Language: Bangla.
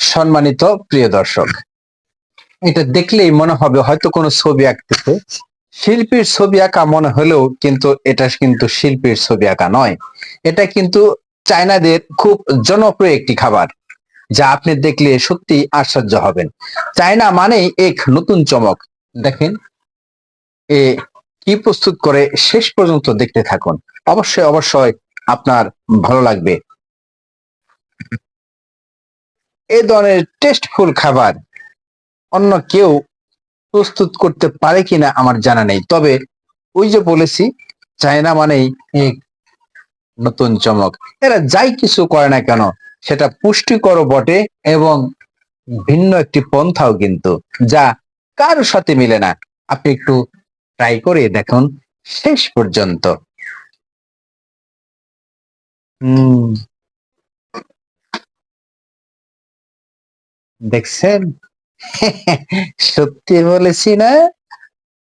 সম্মানিত প্রিয় দর্শক, এটা দেখলেই মনে হবে হয়তো কোনো ছবি আঁকতেছে। শিল্পীর ছবি আঁকা মনে হলেও কিন্তু এটা কিন্তু শিল্পীর ছবি আঁকা নয়। এটা কিন্তু চায়নাদের খুব জনপ্রিয় একটি খাবার, যা আপনি দেখলে সত্যি আশ্চর্য হবেন। চায়না মানেই এক নতুন চমক। দেখেন এ কি প্রস্তুত করে, শেষ পর্যন্ত দেখতে থাকুন। অবশ্যই অবশ্যই আপনার ভালো লাগবে। এই ধরনের টেস্টফুল খাবার অন্য কেউ প্রস্তুত করতে পারে কিনা আমার জানা নেই, তবে ওই যে বলেছি, চায়না মানেই এক নতুন চমক। এরা যাই কিছু করে না কেন সেটা পুষ্টিকর বটে এবং ভিন্ন একটি পন্থাও কিন্তু, যা কারোর সাথে মিলে না। আপনি একটু ট্রাই করে দেখুন শেষ পর্যন্ত। হম, দেখছেন? সত্যি বলেছি না?